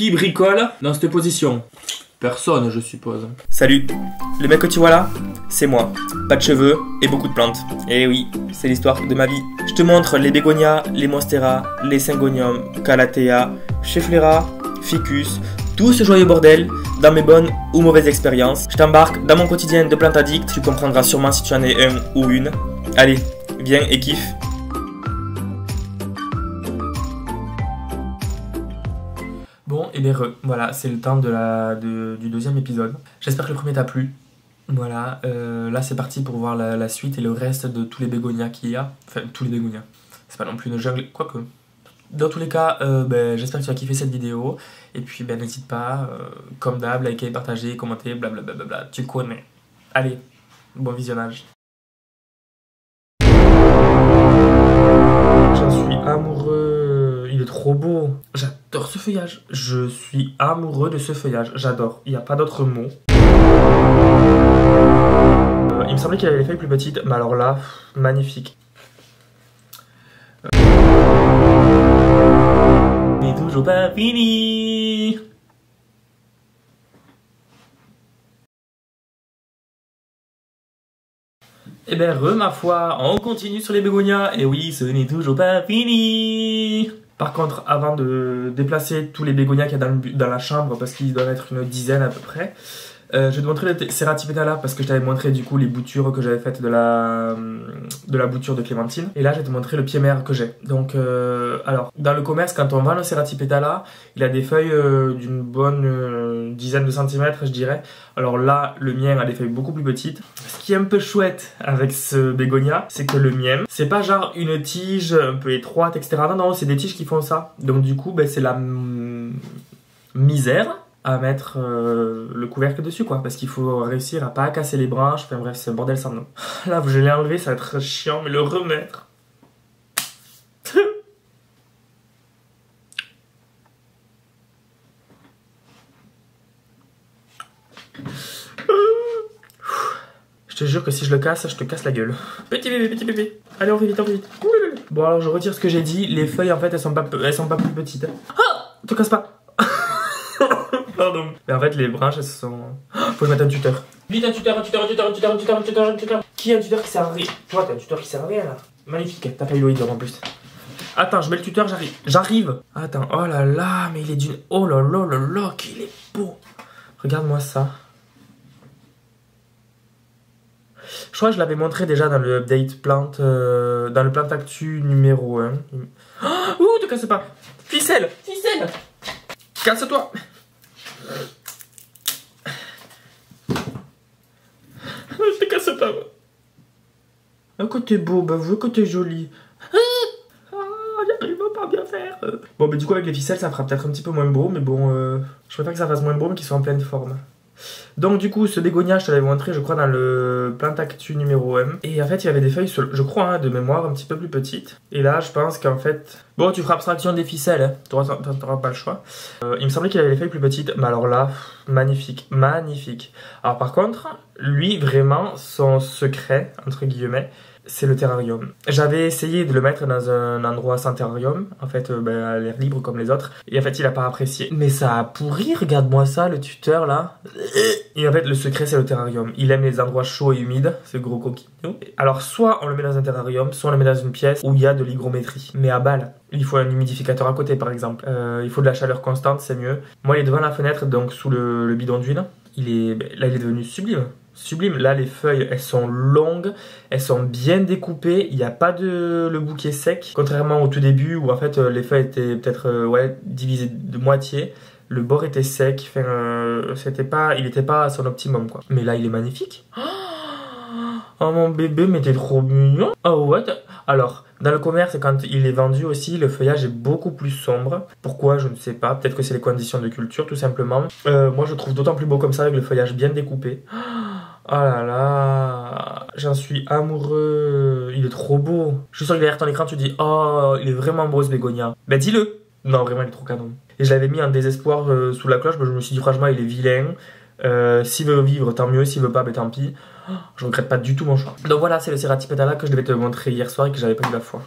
Qui bricole dans cette position? Personne, je suppose. Salut, le mec que tu vois là, c'est moi. Pas de cheveux et beaucoup de plantes. Et oui, c'est l'histoire de ma vie. Je te montre les bégonias, les monstera, les syngoniums, calathea, schefflera, ficus, tout ce joyeux bordel dans mes bonnes ou mauvaises expériences. Je t'embarque dans mon quotidien de plante addict, tu comprendras sûrement si tu en es un ou une. Allez, viens et kiffe. Bon, et bien voilà, c'est le temps du deuxième épisode. J'espère que le premier t'a plu. Voilà, là c'est parti pour voir la suite et le reste de tous les bégonias qu'il y a. Enfin, tous les bégonias. C'est pas non plus une jungle, quoique. Dans tous les cas, j'espère que tu as kiffé cette vidéo. Et puis, n'hésite pas, comme d'hab, liker, partager, commenter, blablabla. Tu connais. Allez, bon visionnage. J'en suis amoureux. Il est trop beau. J'adore ce feuillage. Je suis amoureux de ce feuillage. J'adore. Il n'y a pas d'autre mot. Il me semblait qu'il avait les feuilles plus petites. Mais alors là, magnifique. n'est toujours pas fini. Eh ben ma foi, on continue sur les bégonias. Et oui, ce n'est toujours pas fini. Par contre, avant de déplacer tous les bégonias qu'il y a dans la chambre, parce qu'ils doivent être une dizaine à peu près, je vais te montrer le Ceratipetala parce que je t'avais montré du coup les boutures que j'avais faites de la bouture de clémentine. Et là, je vais te montrer le pied mère que j'ai. Donc, alors, dans le commerce, quand on vend le Ceratipetala, il a des feuilles d'une bonne dizaine de centimètres, je dirais. Alors là, le mien a des feuilles beaucoup plus petites. Ce qui est un peu chouette avec ce bégonia, c'est que le mien, c'est pas genre une tige un peu étroite, etc. Non, non, c'est des tiges qui font ça. Donc du coup, c'est la misère à mettre le couvercle dessus, quoi, parce qu'il faut réussir à pas casser les branches. Enfin bref, c'est un bordel sans nom. Là, je l'ai enlevé, ça va être chiant, mais le remettre. Je te jure que si je le casse, je te casse la gueule. Petit bébé, petit bébé. Allez, on fait vite, on fait vite. Bon, alors je retire ce que j'ai dit. Les feuilles, en fait, elles sont pas plus petites. Ah, te casse pas. Pardon. Mais en fait, les branches, elles sont... Faut que je mette un tuteur. Vite, un tuteur. Qui est un tuteur qui sert à rien? Toi, t'es un tuteur qui sert à rien, là. Magnifique, t'as pas eu l'oïdor en plus. Attends, je mets le tuteur, j'arrive. Attends, oh là là, mais il est d'une... Oh là là là là, qu'il est beau. Regarde-moi ça. Je crois que je l'avais montré déjà dans le update plante, dans le plante actu numéro 1. Oh, ouh, te casse pas. Ficelle. Casse-toi. Je te casse pas. Un côté beau, veux que t'es joli. J'arrive pas à bien faire. Bon, du coup, avec les ficelles, ça fera peut-être un petit peu moins beau, mais bon, je préfère que ça fasse moins beau, mais qu'ils soient en pleine forme. Donc du coup, ce bégonia, je te l'avais montré, je crois, dans le plante actu numéro 1. Et en fait, il y avait des feuilles, je crois, de mémoire, un petit peu plus petites. Et là, je pense qu'en fait... Bon, tu feras abstraction des ficelles, hein. T'auras pas le choix. Il me semblait qu'il avait les feuilles plus petites, mais alors là, magnifique. Alors par contre, lui, vraiment, son secret, entre guillemets, c'est le terrarium. J'avais essayé de le mettre dans un endroit sans terrarium, en fait, à l'air libre comme les autres, et en fait, il a pas apprécié. Mais ça a pourri, regarde-moi ça, le tuteur, là. Et en fait, le secret, c'est le terrarium. Il aime les endroits chauds et humides, ce gros coquillou. Alors, soit on le met dans un terrarium, soit on le met dans une pièce où il y a de l'hygrométrie. Mais à balle. Il faut un humidificateur à côté, par exemple. Il faut de la chaleur constante, c'est mieux. Moi, il est devant la fenêtre, donc sous le bidon d'huile. Là, il est devenu sublime. Là, les feuilles, elles sont longues, elles sont bien découpées, il n'y a pas le bouquet sec, contrairement au tout début où en fait les feuilles étaient peut-être divisées de moitié, le bord était sec, il n'était pas à son optimum, quoi. Mais là, il est magnifique. Oh mon bébé, mais t'es trop mignon. Oh what? Alors, dans le commerce, quand il est vendu aussi, le feuillage est beaucoup plus sombre. Pourquoi? Je ne sais pas. Peut-être que c'est les conditions de culture, tout simplement. Moi, je trouve d'autant plus beau comme ça, avec le feuillage bien découpé. Oh là là, j'en suis amoureux. Il est trop beau. Je suis sûr que derrière ton écran, tu dis, oh, il est vraiment beau ce bégonia. Ben dis-le. Non, vraiment, il est trop canon. Et je l'avais mis en désespoir sous la cloche, mais je me suis dit, franchement, il est vilain. S'il veut vivre, tant mieux. S'il veut pas, tant pis. Je regrette pas du tout mon choix. Donc voilà, c'est le Ceratipetala que je devais te montrer hier soir et que j'avais pas eu la fois.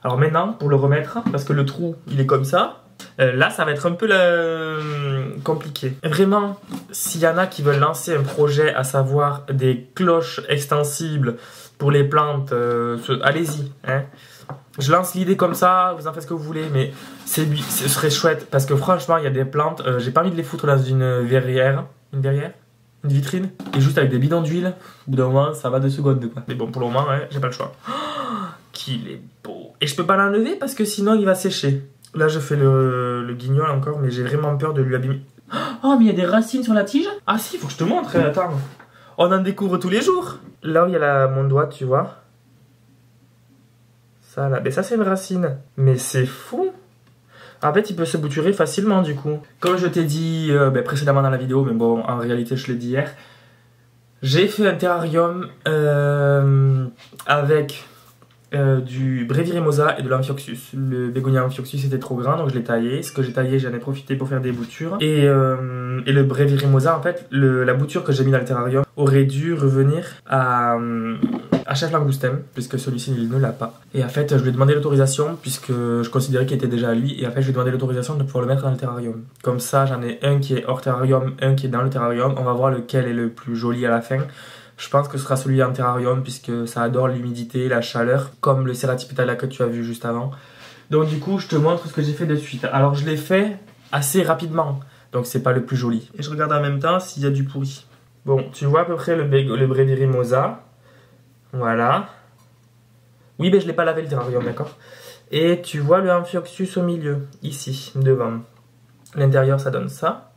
Alors maintenant, pour le remettre, parce que le trou, il est comme ça. Là, ça va être un peu compliqué. Vraiment, s'il y en a qui veulent lancer un projet, à savoir des cloches extensibles pour les plantes, allez-y. Hein. Je lance l'idée comme ça, vous en faites ce que vous voulez, mais ce serait chouette parce que franchement, il y a des plantes, j'ai pas envie de les foutre dans une verrière. Une verrière? Une vitrine? Et juste avec des bidons d'huile. Au bout d'un moment, ça va 2 secondes quoi. Mais bon, pour le moment, ouais, j'ai pas le choix. Oh, qu'il est beau. Et je peux pas l'enlever parce que sinon, il va sécher. Là, je fais le guignol encore, mais j'ai vraiment peur de lui abîmer. Oh, mais il y a des racines sur la tige? Ah si, faut que je te montre. Attends. On en découvre tous les jours. Là où il y a mon doigt, tu vois. Ça, là. Mais ça, c'est une racine. Mais c'est fou. En fait, il peut se bouturer facilement, du coup. Comme je t'ai dit précédemment dans la vidéo, mais bon, en réalité, je l'ai dit hier. J'ai fait un terrarium avec... du Brevirimosa et de l'Amphioxus. Le bégonia Amphioxus était trop grand, donc je l'ai taillé. Ce que j'ai taillé, j'en ai profité pour faire des boutures. Et le Brevirimosa, en fait, la bouture que j'ai mis dans le terrarium aurait dû revenir à Chef Langoustem, puisque celui-ci il ne l'a pas. Et en fait, je lui ai demandé l'autorisation, puisque je considérais qu'il était déjà à lui. Et en fait, je lui ai demandé l'autorisation de pouvoir le mettre dans le terrarium. Comme ça, j'en ai un qui est hors terrarium, un qui est dans le terrarium. On va voir lequel est le plus joli à la fin. Je pense que ce sera celui en terrarium puisque ça adore l'humidité, la chaleur, comme le Ceratipetala que tu as vu juste avant. Donc du coup, je te montre ce que j'ai fait de suite. Alors je l'ai fait assez rapidement, donc c'est pas le plus joli. Et je regarde en même temps s'il y a du pourri. Bon, tu vois à peu près le Brevirimosa. Voilà. Oui, mais je l'ai pas lavé le terrarium, d'accord. Et tu vois le Amphioxus au milieu, ici, devant. L'intérieur, ça donne ça.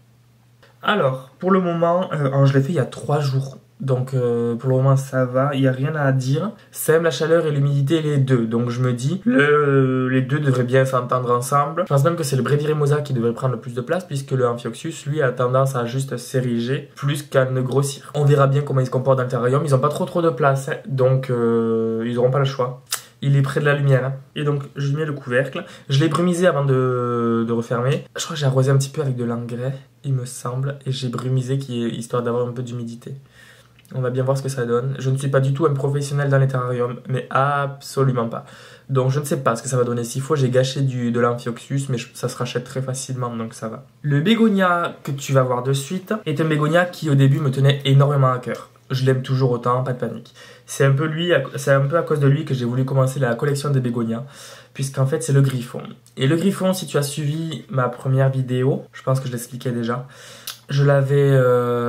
Alors, pour le moment, je l'ai fait il y a 3 jours. Donc pour le moment ça va, il n'y a rien à dire. Ça aime la chaleur et l'humidité les deux. Donc je me dis, les deux devraient bien s'entendre ensemble. Je pense même que c'est le Brevirimosa qui devrait prendre le plus de place puisque le Amphioxus lui a tendance à juste s'ériger plus qu'à ne grossir. On verra bien comment il se comporte dans le terrarium. Ils n'ont pas trop de place, hein. Donc ils n'auront pas le choix. Il est près de la lumière. Hein. Et donc je lui mets le couvercle. Je l'ai brumisé avant de refermer. Je crois que j'ai arrosé un petit peu avec de l'engrais, il me semble. Et j'ai brumisé histoire d'avoir un peu d'humidité. On va bien voir ce que ça donne. Je ne suis pas du tout un professionnel dans les terrariums, mais absolument pas. Donc je ne sais pas ce que ça va donner. S'il faut, j'ai gâché de l'Amphioxus, mais ça se rachète très facilement, donc ça va. Le bégonia que tu vas voir de suite est un bégonia qui au début me tenait énormément à cœur. Je l'aime toujours autant, pas de panique. C'est un peu à cause de lui que j'ai voulu commencer la collection des bégonias, puisqu'en fait c'est le griffon. Et le griffon, si tu as suivi ma première vidéo, je pense que je l'expliquais déjà, je l'avais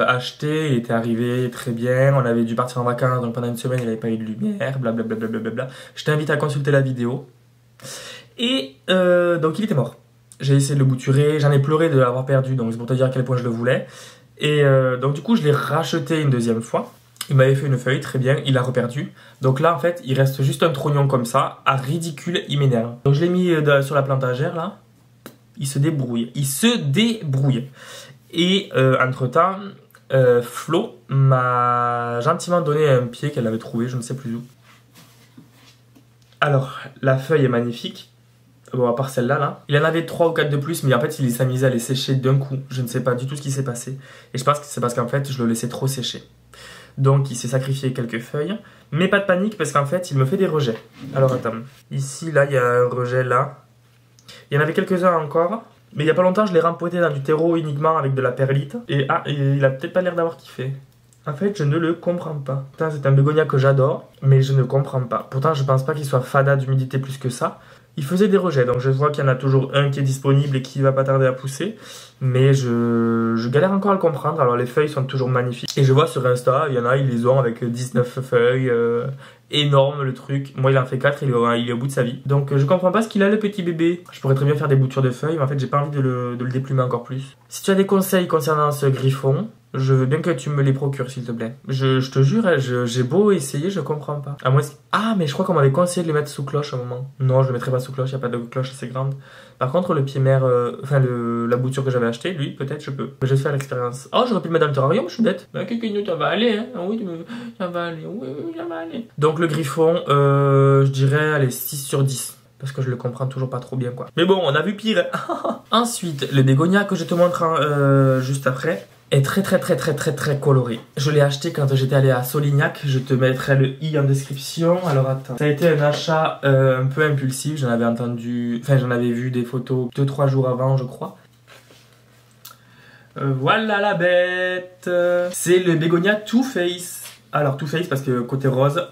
acheté, il était arrivé très bien, on avait dû partir en vacances, donc pendant une semaine il n'avait pas eu de lumière, blablabla. Je t'invite à consulter la vidéo. Et donc il était mort. J'ai essayé de le bouturer, j'en ai pleuré de l'avoir perdu, donc c'est pour te dire à quel point je le voulais. Et donc du coup je l'ai racheté une deuxième fois. Il m'avait fait une feuille, très bien, il a reperdu. Donc là en fait il reste juste un trognon comme ça, à ridicule, il m'énerve. Donc je l'ai mis sur la plantagère là, il se débrouille. Et entre-temps, Flo m'a gentiment donné un pied qu'elle avait trouvé, je ne sais plus où. Alors, la feuille est magnifique. Bon, à part celle-là, là. Il en avait 3 ou 4 de plus, mais en fait, il s'est amusé à les sécher d'un coup. Je ne sais pas du tout ce qui s'est passé. Et je pense que c'est parce qu'en fait, je le laissais trop sécher. Donc, il s'est sacrifié quelques feuilles. Mais pas de panique, parce qu'en fait, il me fait des rejets. Alors, attends. Ici, là, il y a un rejet, là. Il y en avait quelques-uns encore. Mais il n'y a pas longtemps, je l'ai rempoté dans du terreau uniquement avec de la perlite. Et il a peut-être pas l'air d'avoir kiffé. En fait, je ne le comprends pas. Putain, c'est un bégonia que j'adore, mais je ne comprends pas. Pourtant, je pense pas qu'il soit fada d'humidité plus que ça. Il faisait des rejets, donc je vois qu'il y en a toujours un qui est disponible et qui va pas tarder à pousser. Mais je galère encore à le comprendre. Alors les feuilles sont toujours magnifiques. Et je vois sur Insta, il y en a, ils les ont avec 19 feuilles. Énorme le truc. Moi il en fait 4, il est au bout de sa vie. Donc je comprends pas ce qu'il a le petit bébé. Je pourrais très bien faire des boutures de feuilles, mais en fait j'ai pas envie de le déplumer encore plus. Si tu as des conseils concernant ce griffon, je veux bien que tu me les procures s'il te plaît. Je te jure, j'ai beau essayer, je comprends pas. À moins... Ah mais je crois qu'on m'avait conseillé de les mettre sous cloche à un moment. Non, je le mettrai pas sous cloche, il n'y a pas de cloche assez grande. Par contre le pied mère, la bouture que j'avais acheté, lui peut-être je peux. Je vais faire l'expérience. Oh j'aurais pu le mettre dans le terrarium, je suis bête. Bah quelques minutes ça va aller hein. Oui ça va aller, oui ça va aller. Donc le griffon, je dirais allez 6 sur 10. Parce que je le comprends toujours pas trop bien quoi. Mais bon on a vu pire. Ensuite le bégonia que je te montre juste après est très coloré. Je l'ai acheté quand j'étais allé à Solignac, je te mettrai le i en description. Alors attends, ça a été un achat un peu impulsif, j'en avais vu des photos 2-3 jours avant je crois. Voilà la bête. C'est le bégonia Too Faced. Alors Too Faced parce que côté rose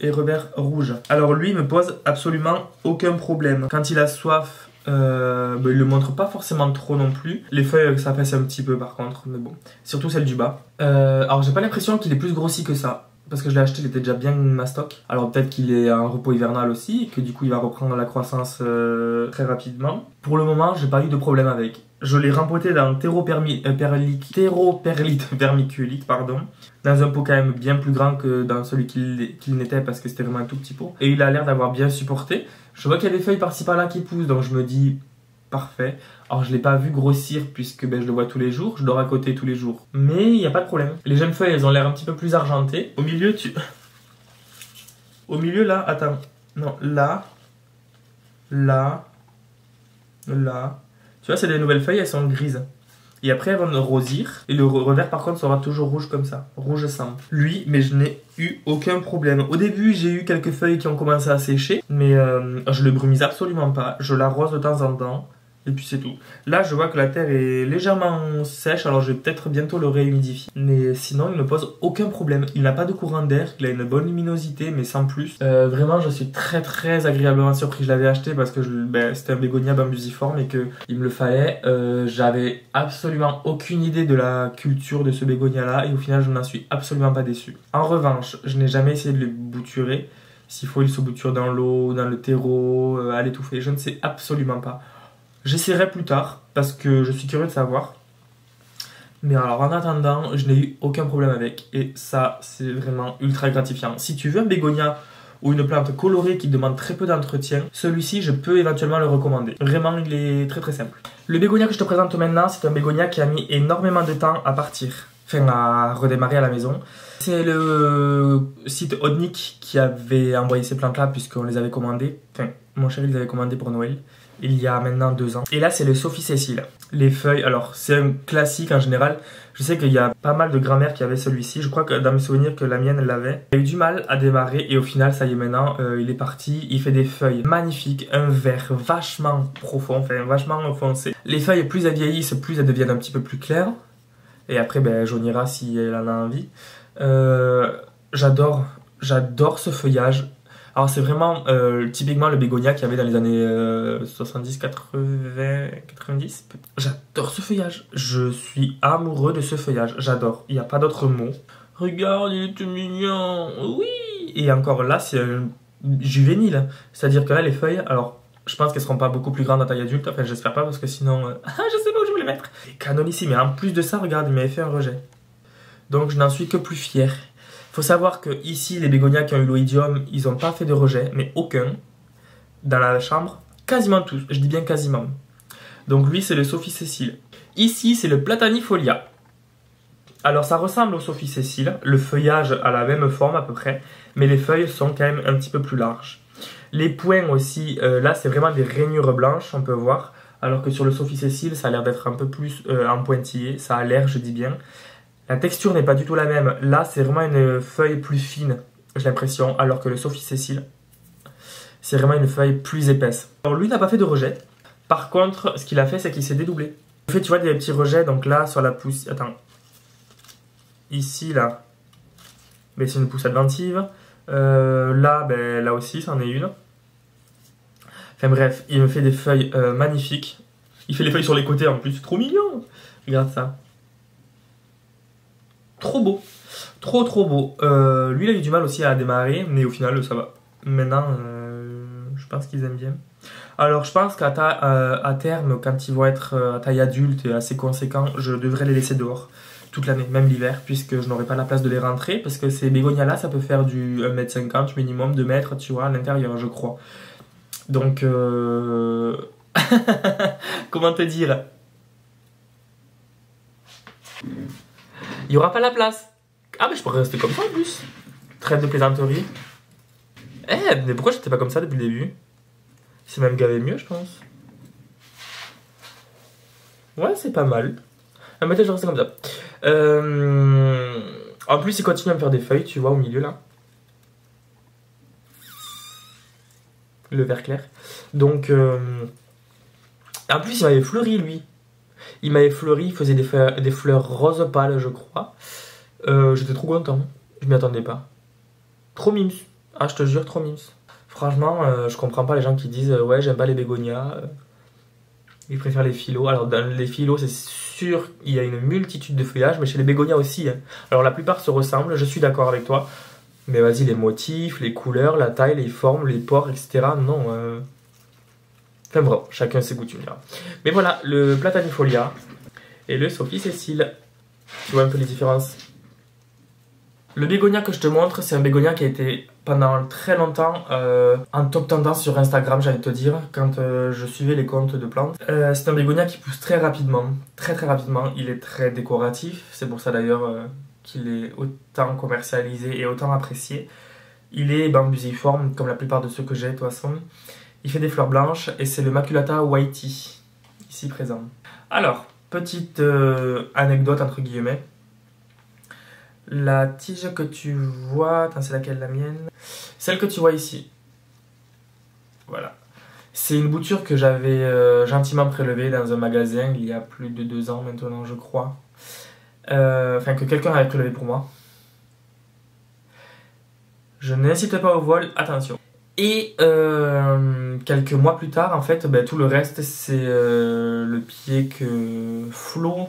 et revers rouge. Alors lui il me pose absolument aucun problème. Quand il a soif, il le montre pas forcément trop non plus. Les feuilles ça pèse un petit peu par contre, mais bon. Surtout celle du bas. Alors j'ai pas l'impression qu'il est plus grossi que ça. Parce que je l'ai acheté, il était déjà bien mastoc. Alors peut-être qu'il est en repos hivernal aussi, et que du coup il va reprendre la croissance très rapidement. Pour le moment, j'ai pas eu de problème avec. Je l'ai rempoté dans terroperlite vermiculite, pardon. Dans un pot quand même bien plus grand que dans celui qu'il n'était parce que c'était vraiment un tout petit pot. Et il a l'air d'avoir bien supporté. Je vois qu'il y a des feuilles par-ci par-là qui poussent, donc je me dis parfait. Alors je l'ai pas vu grossir puisque je le vois tous les jours, je dors à côté tous les jours. Mais il n'y a pas de problème. Les jeunes feuilles elles ont l'air un petit peu plus argentées. Au milieu Au milieu là, attends. Non, là. Tu vois c'est des nouvelles feuilles, elles sont grises. Et après elles vont rosir. Et le revers par contre sera toujours rouge comme ça. Rouge sang. Lui, mais je n'ai eu aucun problème. Au début j'ai eu quelques feuilles qui ont commencé à sécher. Mais je le brumise absolument pas. Je l'arrose de temps en temps. Et puis c'est tout. Là je vois que la terre est légèrement sèche, alors je vais peut-être bientôt le réhumidifier. Mais sinon il ne pose aucun problème. Il n'a pas de courant d'air, il a une bonne luminosité mais sans plus. Vraiment je suis très agréablement surpris. Je l'avais acheté parce que c'était un bégonia bambusiforme et qu'il me le fallait. J'avais absolument aucune idée de la culture de ce bégonia là et au final je n'en suis absolument pas déçu. En revanche, je n'ai jamais essayé de le bouturer. S'il faut il se bouture dans l'eau, dans le terreau, à l'étouffer, je ne sais absolument pas. J'essaierai plus tard parce que je suis curieux de savoir. Mais alors en attendant, je n'ai eu aucun problème avec. Et ça, c'est vraiment ultra gratifiant. Si tu veux un bégonia ou une plante colorée qui demande très peu d'entretien, celui-ci, je peux éventuellement le recommander. Vraiment, il est très simple. Le bégonia que je te présente maintenant, c'est un bégonia qui a mis énormément de temps à partir. Enfin, à redémarrer à la maison. C'est le site Odnik qui avait envoyé ces plantes-là puisqu'on les avait commandées. Enfin, mon chéri les avait commandées pour Noël. Il y a maintenant 2 ans. Et là, c'est le Sophie Cécile. Les feuilles, alors c'est un classique en général. Je sais qu'il y a pas mal de grand-mères qui avaient celui-ci. Je crois que dans mes souvenirs que la mienne l'avait. Il a eu du mal à démarrer et au final, ça y est maintenant, il est parti. Il fait des feuilles magnifiques, un vert vachement profond, enfin vachement foncé. Les feuilles, plus elles vieillissent, plus elles deviennent un petit peu plus claires. Et après, jaunira si elle en a envie. J'adore ce feuillage. Alors c'est vraiment typiquement le bégonia qu'il y avait dans les années 70, 80, 90. J'adore ce feuillage. Je suis amoureux de ce feuillage. J'adore. Il n'y a pas d'autre mot. Regarde, il est tout mignon. Oui. Et encore là, c'est un juvénile. C'est-à-dire que là, les feuilles, alors je pense qu'elles seront pas beaucoup plus grandes à taille adulte. Enfin, j'espère pas parce que sinon... je sais pas où je vais les mettre. C'est canon ici. Mais en plus de ça, regarde, il m'avait fait un rejet. Donc je n'en suis que plus fier. Faut savoir que ici, les bégonias qui ont eu l'oïdium, ils n'ont pas fait de rejet, mais aucun. Dans la chambre, quasiment tous. Je dis bien quasiment. Donc lui, c'est le Sophie Cécile. Ici, c'est le Platanifolia. Alors ça ressemble au Sophie Cécile. Le feuillage a la même forme à peu près, mais les feuilles sont quand même un petit peu plus larges. Les points aussi, là, c'est vraiment des rainures blanches, on peut voir. Alors que sur le Sophie Cécile, ça a l'air d'être un peu plus en pointillé. Ça a l'air, je dis bien. La texture n'est pas du tout la même. Là, c'est vraiment une feuille plus fine, j'ai l'impression, alors que le Sophie Cécile, c'est vraiment une feuille plus épaisse. Alors lui n'a pas fait de rejet. Par contre, ce qu'il a fait, c'est qu'il s'est dédoublé. Il fait, tu vois, des petits rejets. Donc là, sur la pousse... Attends. Ici, là, c'est une pousse adventive. Là, là aussi, c'en est une. Enfin bref, il me fait des feuilles magnifiques. Il fait les feuilles sur les côtés en plus. C'est trop mignon. Regarde ça. Trop beau, trop beau. Lui, il a eu du mal aussi à démarrer, mais au final, ça va. Maintenant, je pense qu'ils aiment bien. Alors, je pense qu'à terme, quand ils vont être à taille adulte et assez conséquents, je devrais les laisser dehors toute l'année, même l'hiver, puisque je n'aurai pas la place de les rentrer, parce que ces bégonias-là, ça peut faire du 1,50 m minimum, 2 mètres, tu vois, à l'intérieur, je crois. Donc, comment te dire ? Il n'y aura pas la place. Ah, mais je pourrais rester comme ça en plus. Trêve de plaisanterie. Mais pourquoi j'étais pas comme ça depuis le début? C'est même gavé mieux, je pense. Ouais, c'est pas mal. Un matin, je reste comme ça. En plus, il continue à me faire des feuilles, tu vois, au milieu là. Le vert clair. Donc, en plus, il m'avait fleuri, lui. Il m'avait fleuri, il faisait des fleurs roses pâles, je crois. J'étais trop content. Je m'y attendais pas. Trop mimes. Ah, je te jure, trop mimes. Franchement, je comprends pas les gens qui disent ouais, j'aime pas les bégonias. Ils préfèrent les phyllos. Alors, dans les phyllos, c'est sûr, il y a une multitude de feuillages, mais chez les bégonias aussi. Hein. Alors, la plupart se ressemblent, je suis d'accord avec toi. Mais vas-y, les motifs, les couleurs, la taille, les formes, les pores, etc. Non. Enfin, bon, chacun ses goûts, tu me diras. Mais voilà, le platanifolia et le Sophie Cécile. Tu vois un peu les différences. Le bégonia que je te montre, c'est un bégonia qui a été pendant très longtemps en top tendance sur Instagram, j'allais te dire, quand je suivais les comptes de plantes. C'est un bégonia qui pousse très rapidement, très rapidement. Il est très décoratif, c'est pour ça d'ailleurs qu'il est autant commercialisé et autant apprécié. Il est bambusiforme, comme la plupart de ceux que j'ai de toute façon. Il fait des fleurs blanches et c'est le Maculata Whitey, ici présent. Alors, petite anecdote entre guillemets. La tige que tu vois, attends, c'est laquelle la mienne? Celle que tu vois ici. Voilà. C'est une bouture que j'avais gentiment prélevée dans un magasin il y a plus de 2 ans maintenant, je crois. Enfin, que quelqu'un avait prélevé pour moi. Je n'incite pas au vol, attention. Et quelques mois plus tard, en fait, tout le reste, c'est le pied que Flo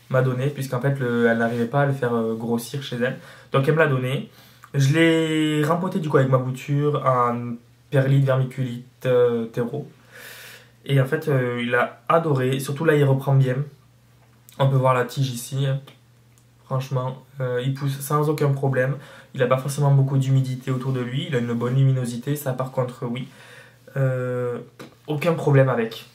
m'a donné, puisqu'en fait elle n'arrivait pas à le faire grossir chez elle, donc elle me l'a donné. Je l'ai rempoté du coup avec ma bouture en perlite, vermiculite, terreau, et en fait il a adoré, surtout là il reprend bien. On peut voir la tige ici, franchement il pousse sans aucun problème. Il n'a pas forcément beaucoup d'humidité autour de lui, il a une bonne luminosité, ça par contre oui, aucun problème avec.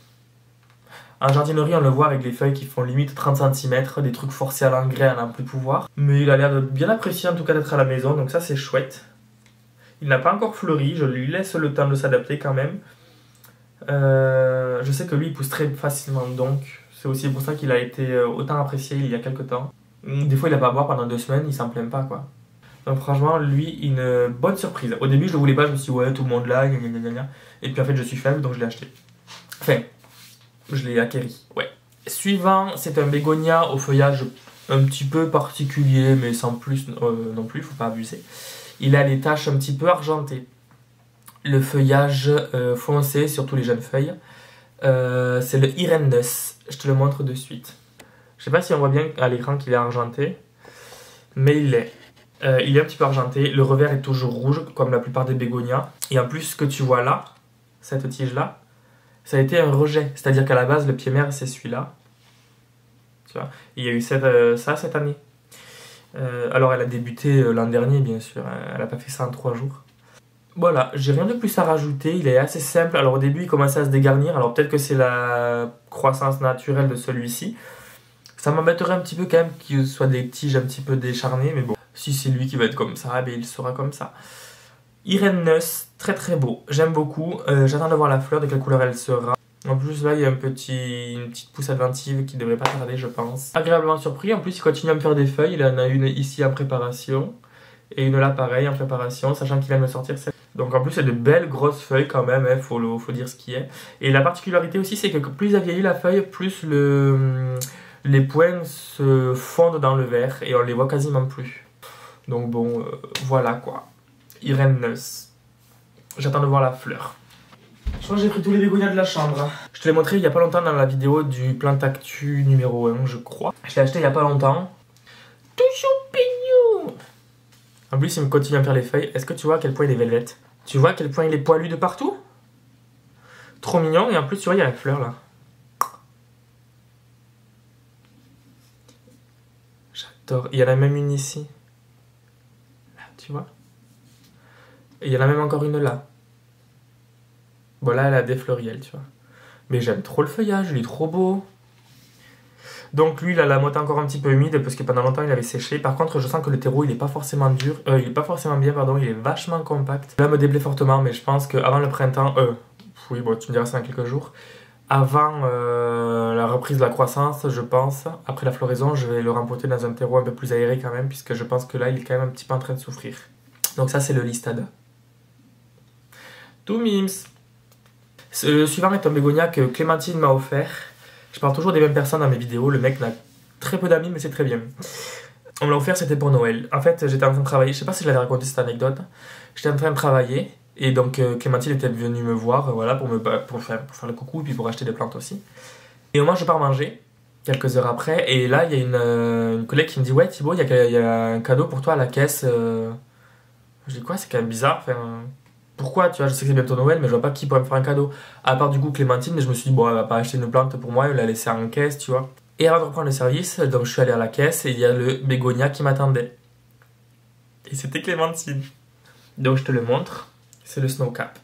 En jardinerie, on le voit avec les feuilles qui font limite 30 cm, des trucs forcés à l'engrais à n'en plus pouvoir. Mais il a l'air de bien apprécier en tout cas d'être à la maison, donc ça c'est chouette. Il n'a pas encore fleuri, je lui laisse le temps de s'adapter quand même. Je sais que lui il pousse très facilement, donc c'est aussi pour ça qu'il a été autant apprécié il y a quelques temps. Des fois il n'a pas à boire pendant 2 semaines, il s'en plaint pas quoi. Donc franchement, lui, une bonne surprise. Au début je le voulais pas, je me suis dit ouais tout le monde l'a, gna gna gna. Et puis en fait je suis faible donc je l'ai acheté. Enfin... je l'ai acquéri, ouais. Suivant, c'est un bégonia au feuillage un petit peu particulier, mais sans plus non plus, faut pas abuser. Il a les taches un petit peu argentées. Le feuillage foncé, surtout les jeunes feuilles. C'est le Irennus, je te le montre de suite. Je sais pas si on voit bien à l'écran qu'il est argenté, mais il est. Il est un petit peu argenté, le revers est toujours rouge, comme la plupart des bégonias. Et en plus, ce que tu vois là, cette tige-là, ça a été un rejet, c'est-à-dire qu'à la base, le pied mère, c'est celui-là. Tu vois, il y a eu ça cette année. Alors, elle a débuté l'an dernier, bien sûr. Elle n'a pas fait ça en 3 jours. Voilà, j'ai rien de plus à rajouter. Il est assez simple. Alors, au début, il commençait à se dégarnir. Alors, peut-être que c'est la croissance naturelle de celui-ci. Ça m'embêterait un petit peu quand même qu'il soit des tiges un petit peu décharnées. Mais bon, si c'est lui qui va être comme ça, il sera comme ça. Irennus, très beau, j'aime beaucoup, j'attends de voir la fleur, de quelle couleur elle sera. En plus là il y a une petite pousse adventive qui devrait pas tarder je pense. Agréablement surpris, en plus il continue à me faire des feuilles, il en a une ici en préparation et une là pareil en préparation, sachant qu'il vient de me sortir cette. Donc en plus c'est de belles grosses feuilles quand même, faut dire ce qui est. Et la particularité aussi c'est que plus elle vieillit la feuille, plus les points se fondent dans le verre et on les voit quasiment plus. Donc bon, voilà quoi. Irennus. J'attends de voir la fleur. Je crois que j'ai pris tous les bégonias de la chambre. Je te l'ai montré il y a pas longtemps dans la vidéo du Plantactu numéro 1, je crois. Je l'ai acheté il y a pas longtemps. Tout champignon. En plus, il me continue à me faire les feuilles. Est-ce que tu vois à quel point il est velvet? Tu vois à quel point il est poilu de partout? Trop mignon. Et en plus, tu vois, il y a la fleur là. J'adore. Il y en a même une ici. Là, tu vois? Et il y en a même encore une là. Bon là elle a des fleuriels tu vois. Mais j'aime trop le feuillage, il est trop beau. Donc lui il a la motte encore un petit peu humide parce que pendant longtemps il avait séché. Par contre je sens que le terreau il est pas forcément dur. Il est pas forcément bien pardon, il est vachement compact. Là me déplaît fortement mais je pense qu'avant le printemps, oui bon tu me diras ça dans quelques jours. avant la reprise de la croissance, je pense. Après la floraison, je vais le rempoter dans un terreau un peu plus aéré quand même, puisque je pense que là, il est quand même un petit peu en train de souffrir. Donc ça, c'est le listade. Tout mims. Le suivant est un bégonia que Clémentine m'a offert. Je parle toujours des mêmes personnes dans mes vidéos. Le mec n'a très peu d'amis, mais c'est très bien. On me l'a offert, c'était pour Noël. En fait, j'étais en train de travailler. Je sais pas si je l'avais raconté cette anecdote. J'étais en train de travailler. Et donc Clémentine était venue me voir voilà, pour faire le coucou et puis pour acheter des plantes aussi. Et au moment je pars manger, quelques heures après, et là il y a une collègue qui me dit « Ouais Thibaut, il y a un cadeau pour toi à la caisse. » Je dis « Quoi, c'est quand même bizarre. Enfin, pourquoi, tu vois, je sais que c'est bientôt Noël, mais je vois pas qui pourrait me faire un cadeau. » À part du coup Clémentine, mais je me suis dit « Bon, elle va pas acheter une plante pour moi, elle l'a laissée en caisse, tu vois. » Et avant de reprendre le service, donc je suis allé à la caisse et il y a le bégonia qui m'attendait. Et c'était Clémentine. Donc je te le montre. C'est le Snowcap.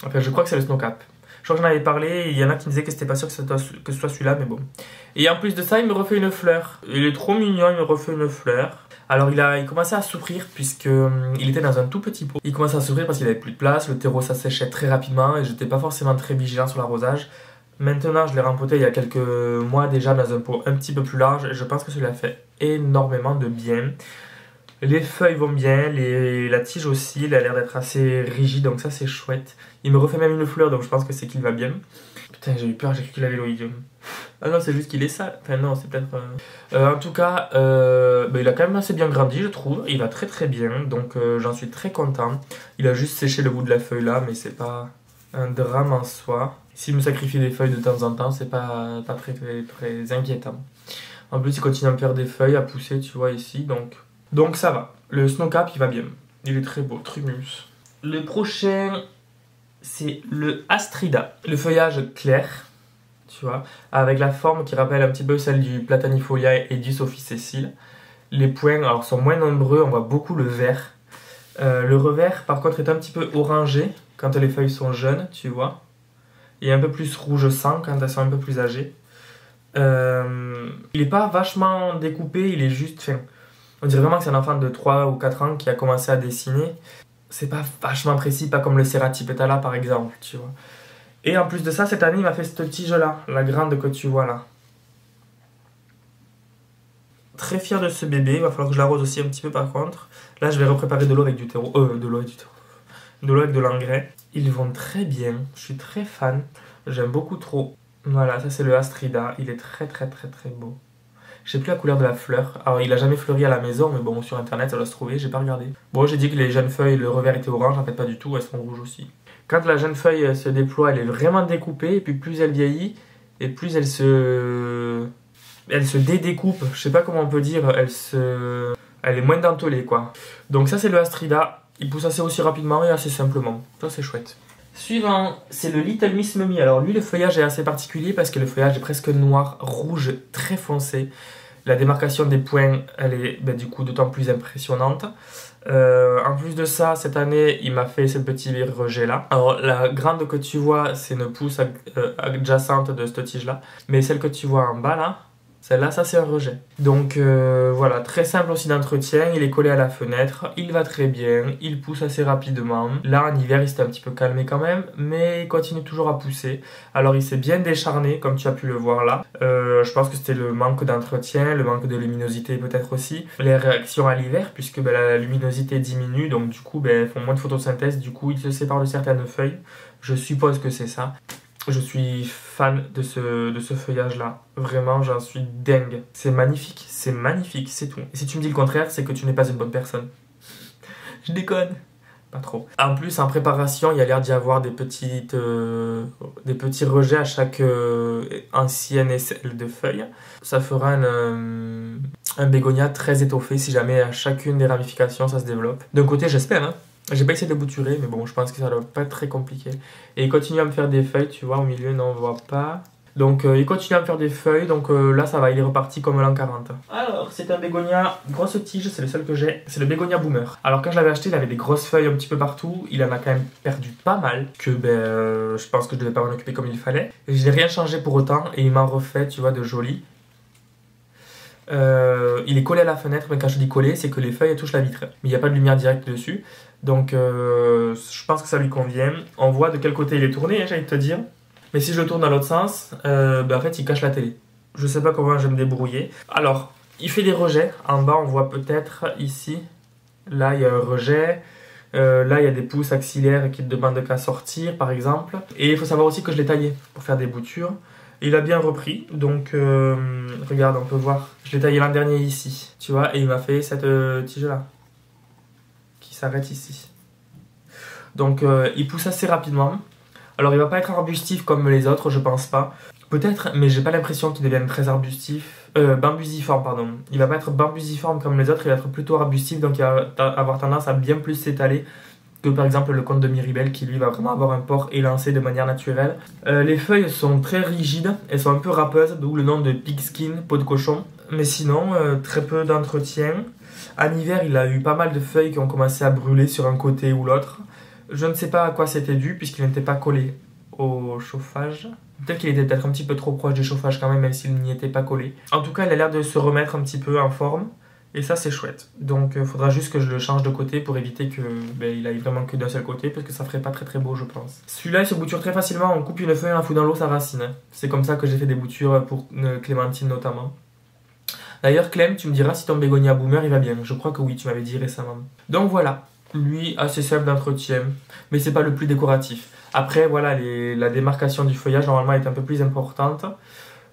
Enfin, je crois que c'est le Snowcap. Je crois que j'en avais parlé et il y en a qui me disaient que c'était pas sûr que ce soit celui-là, mais bon. Et en plus de ça, il me refait une fleur. Il est trop mignon, il me refait une fleur. Alors il commençait à souffrir puisque il était dans un tout petit pot. Il commençait à souffrir parce qu'il avait plus de place, le terreau s'asséchait très rapidement et j'étais pas forcément très vigilant sur l'arrosage. Maintenant, je l'ai rempoté il y a quelques mois déjà dans un pot un petit peu plus large et je pense que cela fait énormément de bien. Les feuilles vont bien, la tige aussi, elle a l'air d'être assez rigide, donc ça c'est chouette. Il me refait même une fleur, donc je pense que c'est qu'il va bien. Putain, j'ai eu peur, j'ai cru qu'il avait l'oïdium. Ah non, c'est juste qu'il est sale. Enfin non, c'est peut-être... en tout cas, il a quand même assez bien grandi, je trouve. Il va très très bien, donc j'en suis très content. Il a juste séché le bout de la feuille là, mais c'est pas un drame en soi. S'il me sacrifie des feuilles de temps en temps, c'est pas très, très, très inquiétant. En plus, il continue à me faire des feuilles, à pousser, tu vois, ici, donc ça va. Le Snowcap, il va bien. Il est très beau, Trimus. Le prochain, c'est le Astrida. Le feuillage clair, tu vois, avec la forme qui rappelle un petit peu celle du Platanifolia et du Sophie Cécile. Les points, alors, sont moins nombreux, on voit beaucoup le vert. Le revers, par contre, est un petit peu orangé quand les feuilles sont jeunes, tu vois. Et un peu plus rouge sang quand elles sont un peu plus âgées. Il n'est pas vachement découpé, il est juste fin. On dirait vraiment que c'est un enfant de 3 ou 4 ans qui a commencé à dessiner. C'est pas vachement précis, pas comme le Cerati Petala par exemple, tu vois. Et en plus de ça, cette année, il m'a fait cette tige-là, la grande que tu vois là. Très fier de ce bébé, il va falloir que je l'arrose aussi un petit peu par contre. Là, je vais repréparer de l'eau avec du terreau. De l'eau avec de l'engrais. Ils vont très bien, je suis très fan. J'aime beaucoup trop. Voilà, ça c'est le Astrida, il est très très très très beau. Je sais plus la couleur de la fleur. Alors, il a jamais fleuri à la maison, mais bon, sur internet, ça doit se trouver, j'ai pas regardé. Bon, j'ai dit que les jeunes feuilles, le revers était orange, en fait, pas du tout, elles sont rouges aussi. Quand la jeune feuille se déploie, elle est vraiment découpée, et puis plus elle vieillit, et plus elle se dédécoupe. Je sais pas comment on peut dire, elle est moins dentelée, quoi. Donc, ça, c'est le Astrida. Il pousse assez aussi rapidement et assez simplement. Ça, c'est chouette. Suivant, c'est le Little Miss Mummy. Alors lui, le feuillage est assez particulier parce que le feuillage est presque noir, rouge, très foncé. La démarcation des points, elle est du coup d'autant plus impressionnante. En plus de ça, cette année, il m'a fait ce petit rejet là. Alors la grande que tu vois, c'est une pousse adjacente de cette tige là. Mais celle que tu vois en bas là, celle-là, ça c'est un rejet. Donc voilà, très simple aussi d'entretien, il est collé à la fenêtre, il va très bien, il pousse assez rapidement. Là en hiver il s'est un petit peu calmé quand même, mais il continue toujours à pousser. Alors il s'est bien décharné comme tu as pu le voir là. Je pense que c'était le manque d'entretien, le manque de luminosité peut-être aussi. Les réactions à l'hiver, puisque la luminosité diminue, donc du coup elles font moins de photosynthèse, du coup il se sépare de certaines feuilles. Je suppose que c'est ça. Je suis fan de ce feuillage-là. Vraiment, j'en suis dingue. C'est magnifique, c'est tout. Et si tu me dis le contraire, c'est que tu n'es pas une bonne personne. Je déconne. Pas trop. En plus, en préparation, il y a l'air d'y avoir des petits rejets à chaque ancienne aisselle de feuilles. Ça fera un bégonia très étoffé si jamais à chacune des ramifications ça se développe. D'un côté, j'espère, hein. J'ai pas essayé de le bouturer, mais bon, je pense que ça doit pas être très compliqué. Et il continue à me faire des feuilles, tu vois, au milieu, non, on voit pas. Donc, il continue à me faire des feuilles, donc là, ça va, il est reparti comme l'an 40. Alors, c'est un bégonia, grosse tige, c'est le seul que j'ai. C'est le bégonia boomer. Alors, quand je l'avais acheté, il avait des grosses feuilles un petit peu partout. Il en a quand même perdu pas mal, que je pense que je devais pas m'en occuper comme il fallait. Et je n'ai rien changé pour autant, et il m'en refait, tu vois, de joli. Il est collé à la fenêtre, mais quand je dis collé, c'est que les feuilles touchent la vitre. Mais il n'y a pas de lumière directe dessus. Donc je pense que ça lui convient. On voit de quel côté il est tourné, hein, j'allais te dire. Mais si je le tourne dans l'autre sens, en fait il cache la télé. Je sais pas comment je vais me débrouiller. Alors, il fait des rejets. En bas, on voit peut-être ici. Là, il y a un rejet. Là, il y a des pouces axillaires qui ne demandent qu'à sortir, par exemple. Et il faut savoir aussi que je l'ai taillé pour faire des boutures. Il a bien repris. Donc, regarde, on peut voir. Je l'ai taillé l'an dernier ici. Tu vois, et il m'a fait cette tige-là. Qui s'arrête ici. Donc, il pousse assez rapidement. Alors, il va pas être arbustif comme les autres, je pense pas. Peut-être, mais j'ai pas l'impression qu'il devienne très arbustif. Bambusiforme, pardon. Il va pas être bambusiforme comme les autres, il va être plutôt arbustif, donc il va avoir tendance à bien plus s'étaler que par exemple le cône de Miribel qui lui va vraiment avoir un port élancé de manière naturelle. Les feuilles sont très rigides, elles sont un peu râpeuses, d'où le nom de pigskin, peau de cochon. Mais sinon, très peu d'entretien. En hiver, il a eu pas mal de feuilles qui ont commencé à brûler sur un côté ou l'autre. Je ne sais pas à quoi c'était dû puisqu'il n'était pas collé au chauffage. Peut-être qu'il était peut-être un petit peu trop proche du chauffage quand même s'il n'y était pas collé. En tout cas, il a l'air de se remettre un petit peu en forme. Et ça, c'est chouette. Donc, il faudra juste que je le change de côté pour éviter que il aille vraiment que d'un seul côté parce que ça ferait pas très très beau, je pense. Celui-là, il se bouture très facilement. On coupe une feuille, on la fout dans l'eau, ça racine. C'est comme ça que j'ai fait des boutures pour Clémentine notamment. D'ailleurs, Clem, tu me diras si ton bégonia boomer il va bien. Je crois que oui, tu m'avais dit récemment. Donc voilà. Lui, assez simple d'entretien, mais c'est pas le plus décoratif. Après, voilà, la démarcation du feuillage, normalement, est un peu plus importante.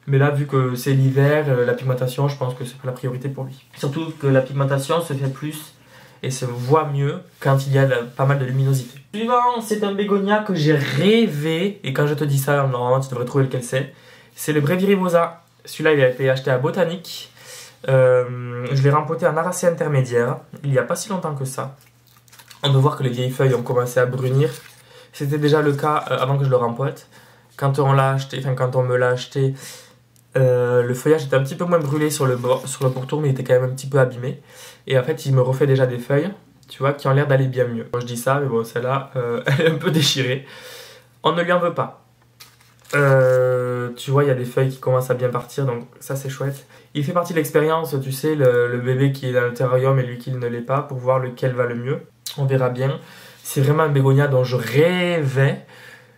Mais là, vu que c'est l'hiver, la pigmentation, je pense que c'est pas la priorité pour lui. Surtout que la pigmentation se fait plus et se voit mieux quand il y a pas mal de luminosité. Suivant, c'est un bégonia que j'ai rêvé. Et quand je te dis ça, normalement, tu devrais trouver lequel c'est. C'est le Breviribosa. Celui-là, il a été acheté à Botanique. Je l'ai rempoté en arracé intermédiaire, il n'y a pas si longtemps que ça. On peut voir que les vieilles feuilles ont commencé à brunir. C'était déjà le cas avant que je le rempote. Quand on l'a acheté, enfin quand on me l'a acheté, le feuillage était un petit peu moins brûlé sur le pourtour, mais il était quand même un petit peu abîmé. Et en fait, il me refait déjà des feuilles, tu vois, qui ont l'air d'aller bien mieux. Moi, je dis ça, mais bon, celle-là, elle est un peu déchirée. On ne lui en veut pas. Tu vois, il y a des feuilles qui commencent à bien partir, donc ça c'est chouette. Il fait partie de l'expérience, tu sais, le bébé qui est dans le terrarium et lui qui ne l'est pas, pour voir lequel va le mieux. On verra bien. C'est vraiment un bégonia dont je rêvais.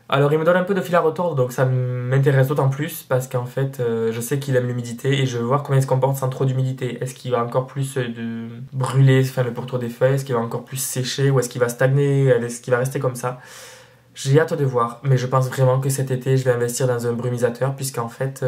Alors il me donne un peu de fil à retordre, donc ça m'intéresse d'autant plus, parce qu'en fait, je sais qu'il aime l'humidité, et je veux voir comment il se comporte sans trop d'humidité. Est-ce qu'il va encore plus brûler le pourtour des feuilles? Est-ce qu'il va encore plus sécher? Ou est-ce qu'il va stagner? Est-ce qu'il va rester comme ça? J'ai hâte de voir, mais je pense vraiment que cet été, je vais investir dans un brumisateur, puisqu'en fait,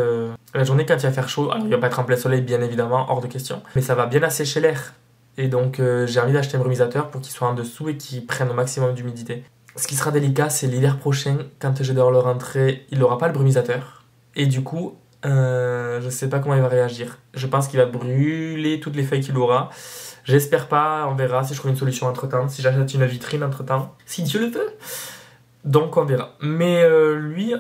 la journée quand il va faire chaud, alors il va pas être en plein soleil, bien évidemment, hors de question, mais ça va bien assécher l'air. Et donc, j'ai envie d'acheter un brumisateur pour qu'il soit en dessous et qu'il prenne au maximum d'humidité. Ce qui sera délicat, c'est l'hiver prochain, quand je dois le rentrer, il n'aura pas le brumisateur. Et du coup, je sais pas comment il va réagir. Je pense qu'il va brûler toutes les feuilles qu'il aura. J'espère pas, on verra si je trouve une solution entre-temps, si j'achète une vitrine entre-temps, si Dieu le veut. Donc on verra. Mais lui,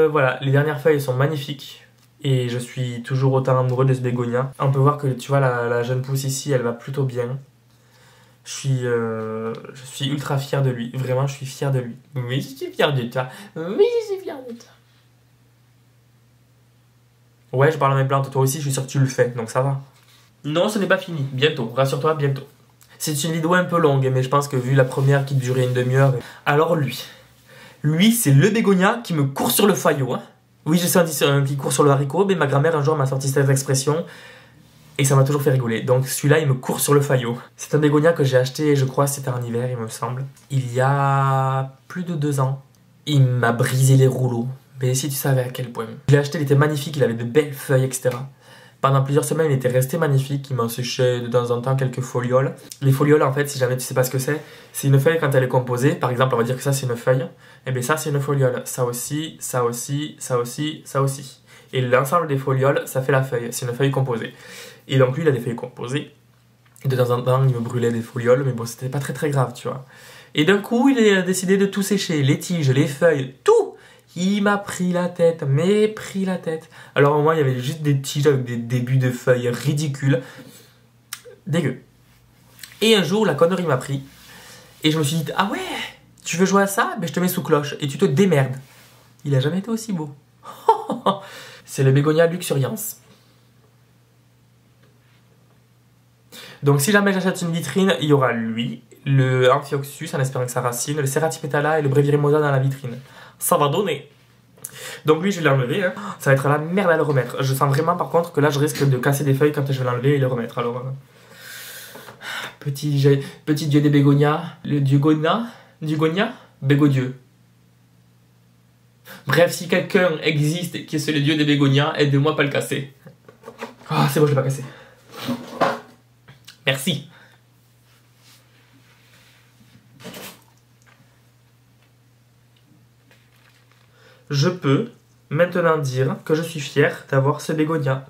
voilà, les dernières feuilles sont magnifiques. Et je suis toujours autant amoureux de ce bégonia. On peut voir que, tu vois, la jeune pousse ici, elle va plutôt bien. Je suis ultra fier de lui. Vraiment, je suis fier de lui. Oui, je suis fier de toi. Oui, je suis fier de toi. Ouais, je parle à mes plantes. Toi aussi, je suis sûr que tu le fais. Donc ça va. Non, ce n'est pas fini. Bientôt. Rassure-toi, bientôt. C'est une vidéo un peu longue, mais je pense que vu la première qui durait une demi-heure... Alors lui, c'est le bégonia qui me court sur le faillot. Hein. Oui, je sais un qui court sur le haricot, mais ma grand-mère un jour m'a sorti cette expression et ça m'a toujours fait rigoler. Donc celui-là, il me court sur le faillot. C'est un bégonia que j'ai acheté, je crois, c'était en hiver, il me semble. Il y a plus de 2 ans. Il m'a brisé les rouleaux. Mais si tu savais à quel point. Je l'ai acheté, il était magnifique, il avait de belles feuilles, etc. Pendant plusieurs semaines, il était resté magnifique. Il m'en séchait de temps en temps quelques folioles. Les folioles, en fait, si jamais tu sais pas ce que c'est une feuille quand elle est composée. Par exemple, on va dire que ça, c'est une feuille. Et bien ça, c'est une foliole. Ça aussi, ça aussi, ça aussi, ça aussi. Et l'ensemble des folioles, ça fait la feuille. C'est une feuille composée. Et donc, lui, il a des feuilles composées. Et de temps en temps, il me brûlait des folioles. Mais bon, c'était pas très très grave, tu vois. Et d'un coup, il a décidé de tout sécher. Les tiges, les feuilles, tout. Il m'a pris la tête, mais pris la tête. Alors au moins, il y avait juste des tiges avec des débuts de feuilles ridicules. Dégueu. Et un jour, la connerie m'a pris. Et je me suis dit, ah ouais, tu veux jouer à ça? Ben je te mets sous cloche et tu te démerdes. Il a jamais été aussi beau. C'est le bégonia luxuriance. Donc si jamais j'achète une vitrine, il y aura lui, le Amphioxus en espérant que ça racine, le Ceratipetala et le Brevirimosa dans la vitrine. Ça va donner. Donc lui je vais l'enlever, hein. Ça va être la merde à le remettre. Je sens vraiment par contre que là je risque de casser des feuilles quand je vais l'enlever et le remettre. Alors petit dieu des bégonias, le dieu-gonia, bégodieu. Bref, si quelqu'un existe et qui est le dieu des bégonias, aidez-moi à pas le casser. Ah, c'est bon, je l'ai pas cassé. Merci. Je peux maintenant dire que je suis fier d'avoir ce bégonia.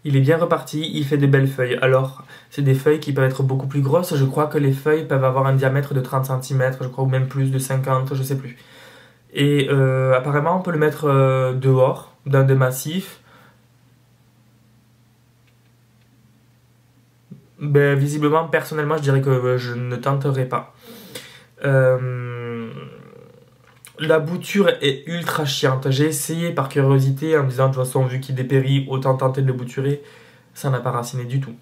Il est bien reparti, il fait de belles feuilles. Alors, c'est des feuilles qui peuvent être beaucoup plus grosses. Je crois que les feuilles peuvent avoir un diamètre de 30 cm, je crois, ou même plus de 50, je sais plus. Et apparemment, on peut le mettre dehors, dans des massifs. Ben, visiblement, personnellement, je dirais que je ne tenterai pas. La bouture est ultra chiante. J'ai essayé par curiosité en me disant de toute façon vu qu'il dépérit, autant tenter de le bouturer. Ça n'a pas raciné du tout.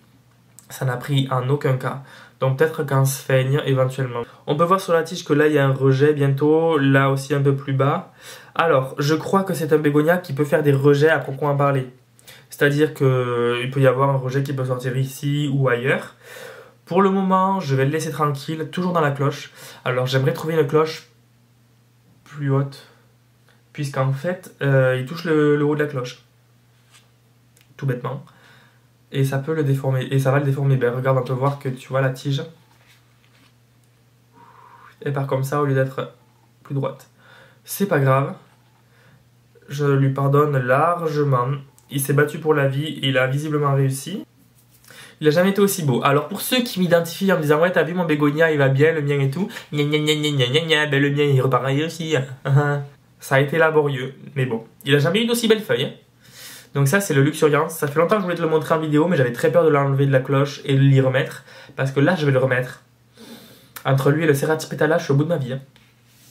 Ça n'a pris en aucun cas. Donc peut-être qu'en se feigne éventuellement. On peut voir sur la tige que là il y a un rejet bientôt, là aussi un peu plus bas. Alors je crois que c'est un bégonia qui peut faire des rejets à proprement parler. C'est-à-dire qu'il peut y avoir un rejet qui peut sortir ici ou ailleurs. Pour le moment je vais le laisser tranquille, toujours dans la cloche. Alors j'aimerais trouver une cloche plus haute, puisqu'en fait il touche le haut de la cloche, tout bêtement, et ça peut le déformer, et ça va le déformer. Ben regarde, on peut voir que tu vois la tige, elle part comme ça au lieu d'être plus droite. C'est pas grave, je lui pardonne largement, il s'est battu pour la vie, et il a visiblement réussi. Il a jamais été aussi beau. Alors pour ceux qui m'identifient en me disant ouais t'as vu mon bégonia il va bien, le mien et tout, gna gna gna gna gna gna, ben le mien il repart aussi. Ça a été laborieux, mais bon, il a jamais eu d'aussi belles feuilles. Donc ça c'est le Luxuriance. Ça fait longtemps que je voulais te le montrer en vidéo, mais j'avais très peur de l'enlever de la cloche et de l'y remettre, parce que là je vais le remettre. Entre lui et le Ceratipetala, je suis au bout de ma vie.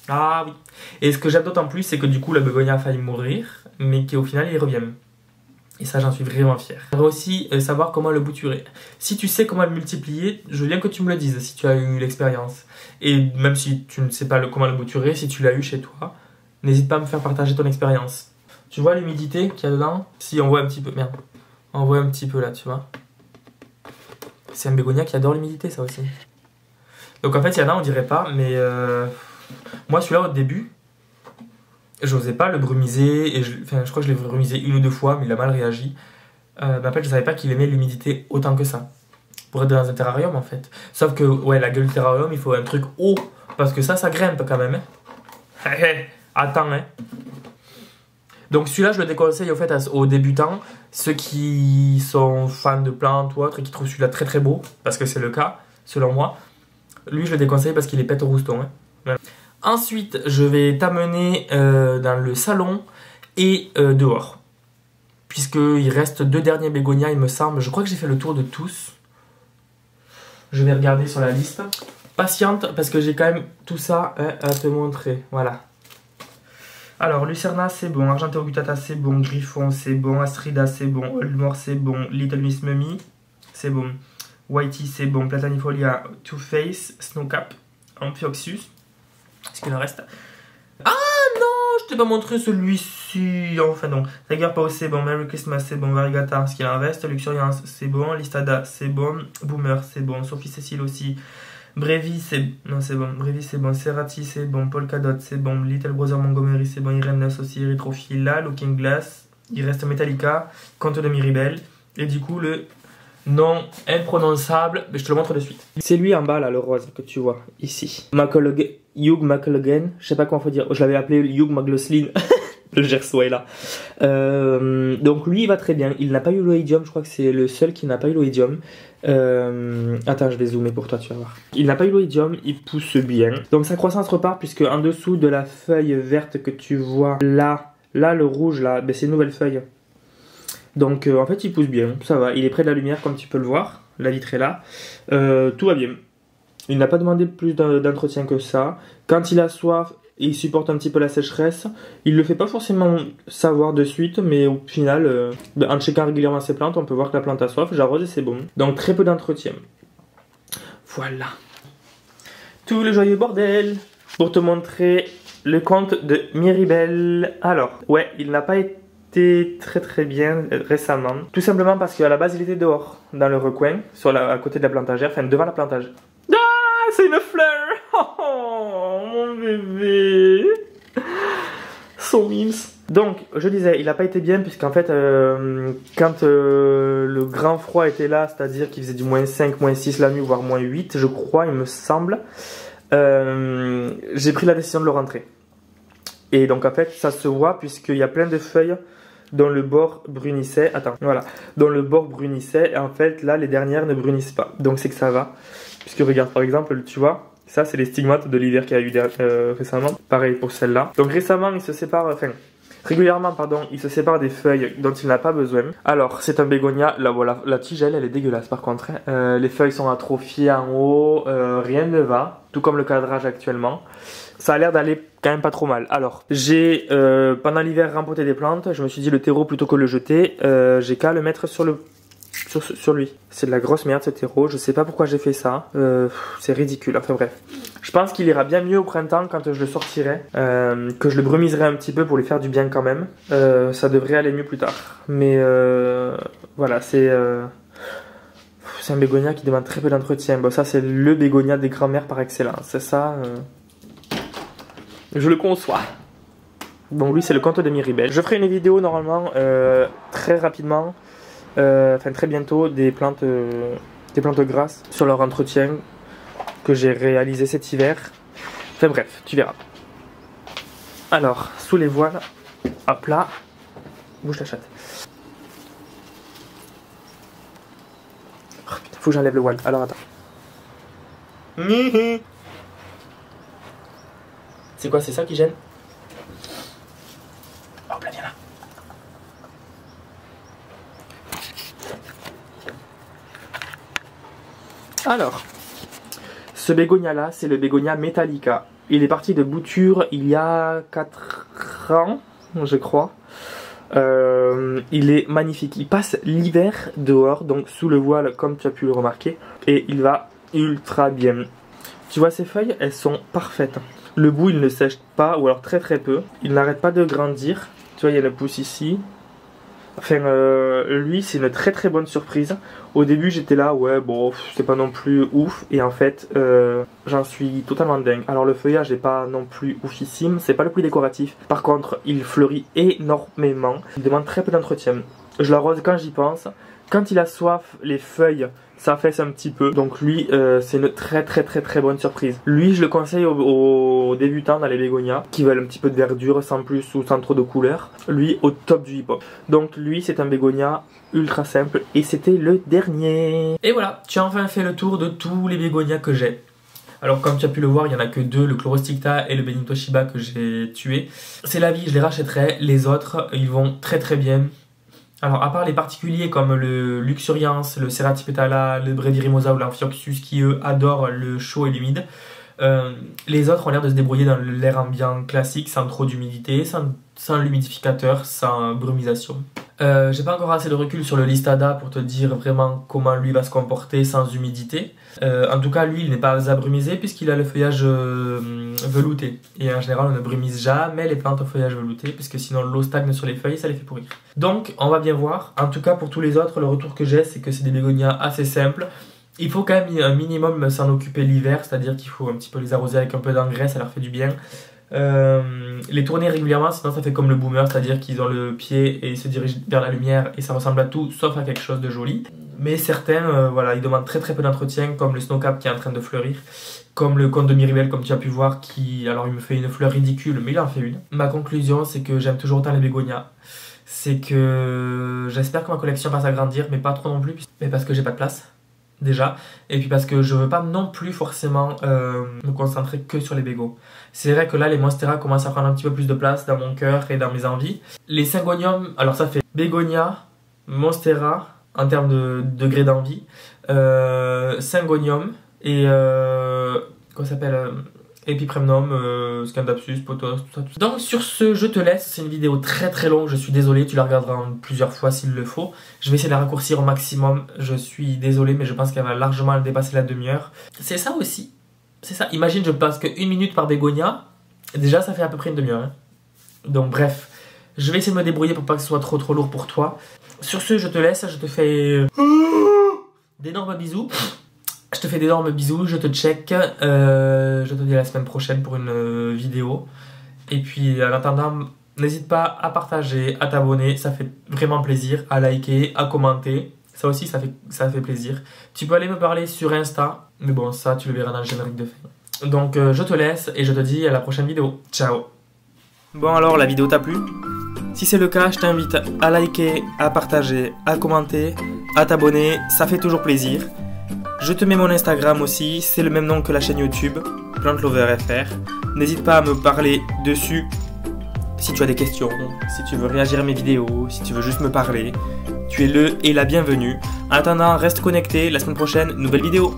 Ah oui. Et ce que j'aime d'autant plus, c'est que du coup le bégonia a failli mourir, mais qu'au final il revient. Et ça, j'en suis vraiment fier. J'aimerais aussi savoir comment le bouturer. Si tu sais comment le multiplier, je veux bien que tu me le dises si tu as eu l'expérience. Et même si tu ne sais pas comment le bouturer, si tu l'as eu chez toi, n'hésite pas à me faire partager ton expérience. Tu vois l'humidité qu'il y a dedans? Si, on voit un petit peu. Merde. On voit un petit peu là, tu vois. C'est un bégonia qui adore l'humidité, ça aussi. Donc en fait, il y en a, on dirait pas, mais moi, celui-là, au début, j'osais pas le brumiser, et je crois que je l'ai brumisé une ou deux fois, mais il a mal réagi. Mais en fait, je savais pas qu'il aimait l'humidité autant que ça. Pour être dans un terrarium, en fait. Sauf que, ouais, la gueule du terrarium, il faut un truc haut, parce que ça grimpe quand même. Hein. Attends, hein. Donc celui-là, je le déconseille au fait aux débutants, ceux qui sont fans de plantes ou autres, et qui trouvent celui-là très très beau, parce que c'est le cas, selon moi. Lui, je le déconseille parce qu'il est pète au rouston. Hein. Voilà. Ensuite, je vais t'amener dans le salon et dehors. Puisqu'il reste 2 derniers bégonias, il me semble. Je crois que j'ai fait le tour de tous. Je vais regarder sur la liste. Patiente, parce que j'ai quand même tout ça à te montrer. Voilà. Alors, Lucerna, c'est bon. Argenteogutata, c'est bon. Griffon, c'est bon. Astrida, c'est bon. Oldmore, c'est bon. Little Miss Mummy, c'est bon. Whitey, c'est bon. Platanifolia, Two Face, Snowcap, Amphioxus. Est-ce qu'il en reste? Ah non, je t'ai pas montré celui-ci. Enfin non. Tiger Paw, c'est bon. Merry Christmas, c'est bon. Variegata, ce qu'il en reste. Luxuriance, c'est bon. Listada, c'est bon. Boomer, c'est bon. Sophie Cécile aussi. Brevi, c'est... Non, c'est bon. Brevi, c'est bon. Cerati, c'est bon. Polkadot, c'est bon. Little Brother Montgomery, c'est bon. Irene Ness aussi. Erythrophila, Looking Glass. Il reste Metallica. Conte de Miribel. Et du coup, le nom imprononçable, mais je te le montre de suite. C'est lui en bas, là, le rose, que tu vois, ici. Hugh McLaughlin, je sais pas comment faut dire. Je l'avais appelé Hugh McLaughlin. Le gerçois est là. Donc lui, il va très bien. Il n'a pas eu l'oïdium. Je crois que c'est le seul qui n'a pas eu l'oïdium. Attends, je vais zoomer pour toi, tu vas voir. Il n'a pas eu l'oïdium. Il pousse bien. Donc sa croissance repart puisque en dessous de la feuille verte que tu vois là, le rouge là, ben, c'est une nouvelle feuille. Donc en fait, il pousse bien. Ça va. Il est près de la lumière comme tu peux le voir. La vitre est là. Tout va bien. Il n'a pas demandé plus d'entretien que ça. Quand il a soif, et il supporte un petit peu la sécheresse. Il le fait pas forcément savoir de suite, mais au final, en checkant régulièrement ses plantes, on peut voir que la plante a soif, j'arrose et c'est bon. Donc très peu d'entretien. Voilà. Tout le joyeux bordel pour te montrer le compte de Miribel. Alors, ouais, il n'a pas été très bien récemment. Tout simplement parce qu'à la base, il était dehors, dans le recoin, à côté de la plantagère, enfin devant la plantagère. Ah, c'est une fleur. Oh, mon bébé. Son mims. Donc, je disais, il n'a pas été bien, puisqu'en fait, quand le grand froid était là, c'est-à-dire qu'il faisait du -5, -6 la nuit, voire -8, je crois, il me semble, j'ai pris la décision de le rentrer. Et donc, en fait, ça se voit, puisqu'il y a plein de feuilles dont le bord brunissait. Attends, voilà. Dont le bord brunissait, et en fait, là, les dernières ne brunissent pas. Donc, c'est que ça va. Puisque, regarde, par exemple, tu vois, ça, c'est les stigmates de l'hiver qu'il y a eu récemment. Pareil pour celle-là. Donc, récemment, il se sépare, enfin... Régulièrement, pardon, il se sépare des feuilles dont il n'a pas besoin. Alors, c'est un bégonia. Là, voilà, la tige, elle est dégueulasse par contre. Les feuilles sont atrophiées en haut, rien ne va. Tout comme le cadrage actuellement. Ça a l'air d'aller quand même pas trop mal. Alors, j'ai pendant l'hiver rempoté des plantes. Je me suis dit le terreau plutôt que le jeter. J'ai qu'à le mettre sur lui. C'est de la grosse merde ce terreau. Je sais pas pourquoi j'ai fait ça. C'est ridicule. Enfin bref. Je pense qu'il ira bien mieux au printemps quand je le sortirai. Que je le brumiserai un petit peu pour lui faire du bien quand même. Ça devrait aller mieux plus tard. Mais voilà, c'est un bégonia qui demande très peu d'entretien. Bon, ça c'est le bégonia des grands-mères par excellence. C'est ça. Je le conçois. Bon, lui c'est le compte de Miribel. Je ferai une vidéo normalement très rapidement. Enfin très bientôt des plantes grasses sur leur entretien que j'ai réalisé cet hiver. Enfin bref, tu verras. Alors, sous les voiles, hop là, bouge la chatte. Oh putain, faut que j'enlève le voile. Alors attends. C'est quoi, c'est ça qui gêne? Hop là, viens là. Alors, ce bégonia là, c'est le bégonia Metallica. Il est parti de bouture il y a 4 ans, je crois. Il est magnifique. Il passe l'hiver dehors, donc sous le voile, comme tu as pu le remarquer. Et il va ultra bien. Tu vois, ces feuilles, elles sont parfaites. Le bout, il ne sèche pas, ou alors très peu. Il n'arrête pas de grandir. Tu vois, il y a le pouce ici. Enfin, lui, c'est une très bonne surprise. Au début, j'étais là, ouais, bon, c'est pas non plus ouf. Et en fait, j'en suis totalement dingue. Alors, le feuillage n'est pas non plus oufissime. C'est pas le plus décoratif. Par contre, il fleurit énormément. Il demande très peu d'entretien. Je l'arrose quand j'y pense. Quand il a soif, les feuilles s'affaissent un petit peu. Donc lui, c'est une très bonne surprise. Lui, je le conseille aux débutants dans les bégonias qui veulent un petit peu de verdure sans plus ou sans trop de couleur. Lui, au top du hip-hop. Donc lui, c'est un bégonia ultra simple et c'était le dernier. Et voilà, tu as enfin fait le tour de tous les bégonias que j'ai. Alors comme tu as pu le voir, il n'y en a que deux, le Chlorosticta et le Benito Shiba que j'ai tué. C'est la vie, je les rachèterai. Les autres, ils vont très bien. Alors, à part les particuliers comme le Luxurians, le Ceratipetala, le Brevirimosa ou l'Amphioxus qui eux adorent le chaud et l'humide, les autres ont l'air de se débrouiller dans l'air ambiant classique sans trop d'humidité, sans l'humidificateur, sans brumisation. J'ai pas encore assez de recul sur le Listada pour te dire vraiment comment lui va se comporter sans humidité. En tout cas, lui, il n'est pas abrumisé puisqu'il a le feuillage velouté. Et en général, on ne brumise jamais les plantes au feuillage velouté puisque sinon l'eau stagne sur les feuilles, ça les fait pourrir. Donc, on va bien voir. En tout cas, pour tous les autres, le retour que j'ai, c'est que c'est des bégonias assez simples. Il faut quand même un minimum s'en occuper l'hiver, c'est-à-dire qu'il faut un petit peu les arroser avec un peu d'engrais, ça leur fait du bien. Les tourner régulièrement, sinon ça fait comme le boomer, c'est-à-dire qu'ils ont le pied et ils se dirigent vers la lumière et ça ressemble à tout sauf à quelque chose de joli. Mais certains, voilà, ils demandent très peu d'entretien, comme le Snowcap qui est en train de fleurir, comme le compte de Miribel comme tu as pu voir, qui, alors il me fait une fleur ridicule, mais il en fait une. Ma conclusion, c'est que j'aime toujours autant les bégonias. C'est que j'espère que ma collection va s'agrandir, mais pas trop non plus, mais parce que j'ai pas de place. Déjà, et puis parce que je veux pas non plus forcément me concentrer que sur les bégos. C'est vrai que là les Monstera commencent à prendre un petit peu plus de place dans mon cœur et dans mes envies. Les Syngonium, alors ça fait Bégonia, Monstera en termes de degré d'envie, Syngonium et comment ça s'appelle Epipremnum, Scandapsus, Potos, tout ça, tout ça. Donc sur ce, je te laisse. C'est une vidéo très très longue, je suis désolé. Tu la regarderas en plusieurs fois s'il le faut. Je vais essayer de la raccourcir au maximum. Je suis désolé, mais je pense qu'elle va largement dépasser la demi-heure. C'est ça aussi. C'est ça. Imagine, je passe que 1 minute par bégonia. Déjà, ça fait à peu près une demi-heure. Hein. Donc bref, je vais essayer de me débrouiller pour pas que ce soit trop lourd pour toi. Sur ce, je te laisse. Je te fais d'énormes bisous. Je te fais d'énormes bisous, je te check, je te dis à la semaine prochaine pour une vidéo. Et puis en attendant, n'hésite pas à partager, à t'abonner, ça fait vraiment plaisir, à liker, à commenter. Ça aussi, ça fait plaisir. Tu peux aller me parler sur Insta, mais bon, ça tu le verras dans le générique de fin. Donc je te laisse et je te dis à la prochaine vidéo. Ciao. Bon alors, la vidéo t'a plu? Si c'est le cas, je t'invite à liker, à partager, à commenter, à t'abonner, ça fait toujours plaisir. Je te mets mon Instagram aussi, c'est le même nom que la chaîne YouTube, PlantLoverFR. N'hésite pas à me parler dessus si tu as des questions, si tu veux réagir à mes vidéos, si tu veux juste me parler. Tu es le et la bienvenue. En attendant, reste connecté, la semaine prochaine, nouvelle vidéo.